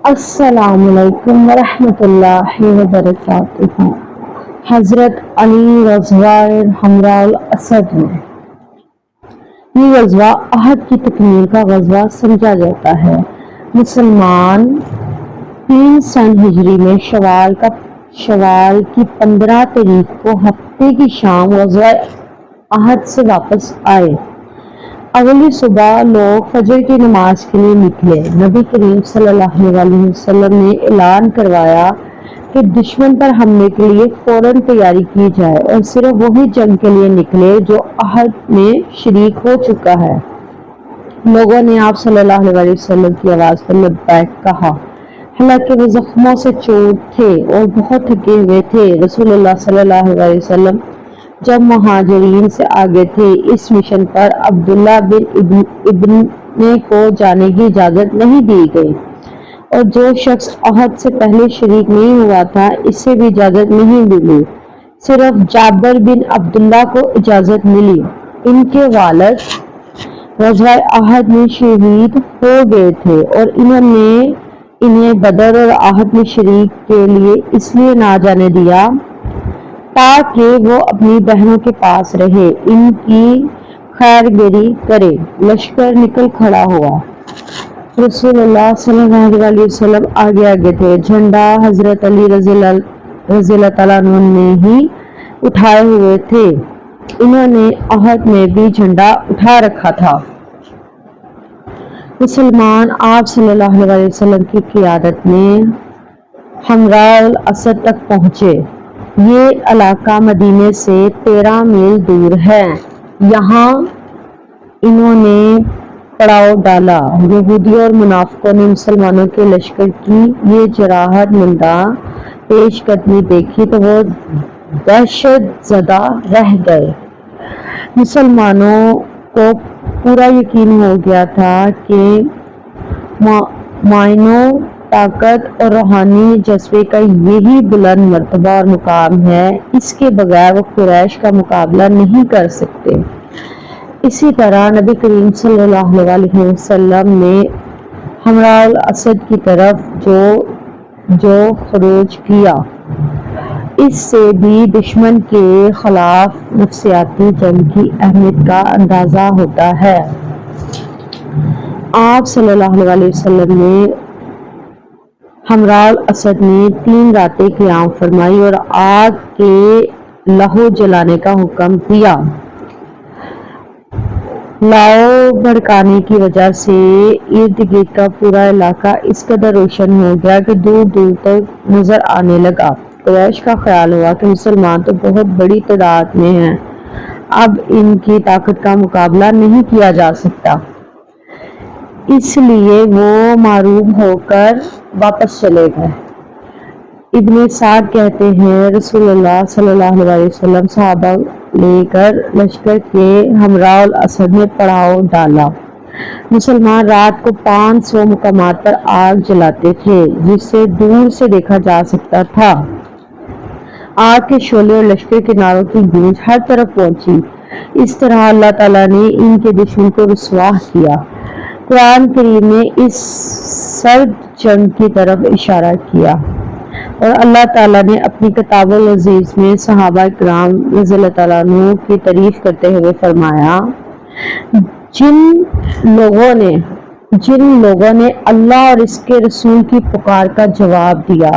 السلام علیکم ورحمۃ اللہ وبرکاتہ۔ حضرت علی غزوہ حمراء الاسد میں یہ غزوہ احد کی تکمیل کا غزوہ سمجھا جاتا ہے۔ مسلمان 3 سن ہجری میں شوال کی 15 تاریخ کو ہفتے کی شام غزوہ احد سے واپس آئے۔ اگلی صبح لوگ فجر کی نماز کے لیے نکلے۔ نبی کریم صلی اللہ علیہ وسلم نے اعلان کروایا کہ دشمن پر حملے کے لیے فوراً تیاری کی جائے اور صرف وہی جنگ کے لیے نکلے جو احد میں شریک ہو چکا ہے۔ لوگوں نے آپ صلی اللہ علیہ وسلم کی آواز پر لبیک کہا، حالانکہ وہ زخموں سے چوٹ تھے اور بہت تھکے ہوئے تھے۔ رسول اللہ صلی اللہ علیہ وسلم جب مہاجرین سے آگے تھے، اس مشن پر عبداللہ بن ابن کو جانے کی اجازت نہیں دی گئی، اور جو شخص احد سے پہلے شریک نہیں ہوا تھا اسے بھی اجازت نہیں ملی۔ صرف جابر بن عبداللہ کو اجازت ملی۔ ان کے والد غزوہ احد میں شہید ہو گئے تھے اور انہیں بدر اور احد میں شریک کے لیے اس لیے نہ جانے دیا تاکہ وہ اپنی بہنوں کے پاس رہے، ان کی خیر گیری کرے۔ لشکر نکل کھڑا ہوا۔ رسول اللہ صلی اللہ علیہ وسلم آگے تھے۔ جھنڈا حضرت علی رضی اللہ تعالیٰ عنہ نے ہی اٹھائے ہوئے تھے۔ انہوں نے احد میں بھی جھنڈا اٹھا رکھا تھا۔ مسلمان آپ صلی اللہ علیہ وسلم کی قیادت میں حمراء الاسد تک پہنچے۔ یہ علاقہ مدینے سے 13 میل دور ہے۔ یہاں انہوں نے پڑاؤ ڈالا۔ یہودیوں اور منافقوں نے مسلمانوں کے لشکر کی یہ جراحت مندہ پیش قدمی دیکھی تو وہ دہشت زدہ رہ گئے۔ مسلمانوں کو پورا یقین ہو گیا تھا کہ معنوی طاقت اور روحانی جذبے کا یہی بلند مرتبہ اور مقام ہے، اس کے بغیر وہ قریش کا مقابلہ نہیں کر سکتے۔ اسی طرح نبی کریم صلی اللہ علیہ وسلم نے حمراء الاسد کی طرف جو خروج کیا، اس سے بھی دشمن کے خلاف نفسیاتی جنگ کی اہمیت کا اندازہ ہوتا ہے۔ آپ صلی اللہ علیہ وسلم نے حمراء الاسد میں 3 راتیں قیام فرمائی اور آگ کے لہو جلانے کا حکم دیا۔ لاؤ بھڑکانے کی وجہ سے ارد گرد کا پورا علاقہ اس قدر روشن ہو گیا کہ دور دور تک نظر آنے لگا۔ قریش کا خیال ہوا کہ مسلمان تو بہت بڑی تعداد میں ہیں، اب ان کی طاقت کا مقابلہ نہیں کیا جا سکتا، اس لیے وہ مغلوب ہو کر واپس چلے گئے۔ ابن سعد کہتے ہیں رسول اللہ صلی اللہ علیہ وسلم صحابہ لے کر لشکر کے حمراء الاسد میں پڑاؤ ڈالا۔ مسلمان رات کو 500 مقامات پر آگ جلاتے تھے جسے دور سے دیکھا جا سکتا تھا۔ آگ کے شعلے اور لشکر کے نعروں کی گونج ہر طرف پہنچی۔ اس طرح اللہ تعالیٰ نے ان کے دشمن کو رسوا کیا۔ قرآن کریم نے اس سرد جنگ کی طرف اشارہ کیا اور اللہ تعالیٰ نے اپنی کتاب العزیز میں صحابہ کرام رضی اللہ تعالیٰ عنہ کی تعریف کرتے ہوئے فرمایا، جن لوگوں نے اللہ اور اس کے رسول کی پکار کا جواب دیا،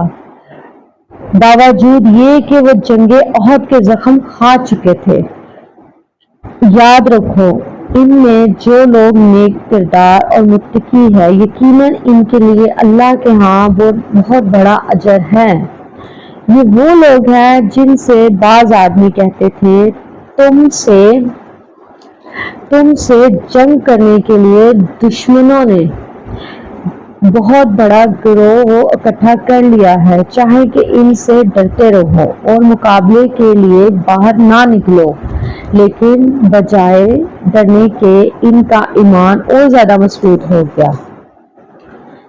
باوجود یہ کہ وہ جنگ احد کے زخم کھا چکے تھے، یاد رکھو ان میں جو لوگ نیک کردار اور متقی ہے، یقیناً ان کے لیے اللہ کے ہاں وہ بہت بڑا اجر ہے۔ یہ وہ لوگ ہیں جن سے بعض آدمی کہتے تھے تم سے جنگ کرنے کے لیے دشمنوں نے بہت بڑا گروہ اکٹھا کر لیا ہے، چاہے کہ ان سے ڈرتے رہو اور مقابلے کے لیے باہر نہ نکلو، لیکن بجائے ڈرنے کے ان کا ایمان اور زیادہ مضبوط ہو گیا۔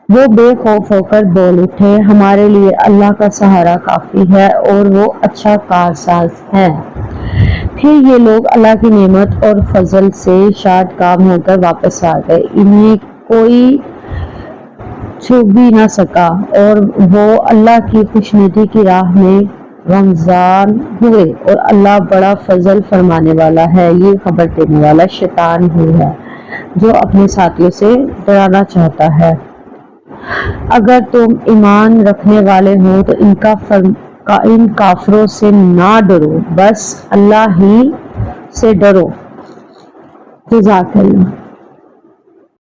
وہ بے خوف ہو کر بول اٹھے، ہمارے لیے اللہ کا سہارا کافی ہے اور وہ اچھا کارساز ہے۔ پھر یہ لوگ اللہ کی نعمت اور فضل سے شاد کام ہو کر واپس آ گئے۔ انہیں کوئی چھو بھی نہ سکا اور وہ اللہ کی خوشنودی کی راہ میں رمضان ہوئے، اور اللہ بڑا فضل فرمانے والا ہے، یہ خبر دینے والا شیطان ہی ہے جو اپنے ساتھیوں سے ڈرانا چاہتا ہے۔ اگر تم ایمان رکھنے والے ہو تو ان کافروں سے نہ ڈرو، بس اللہ ہی سے ڈرو۔ جزاک اللہ۔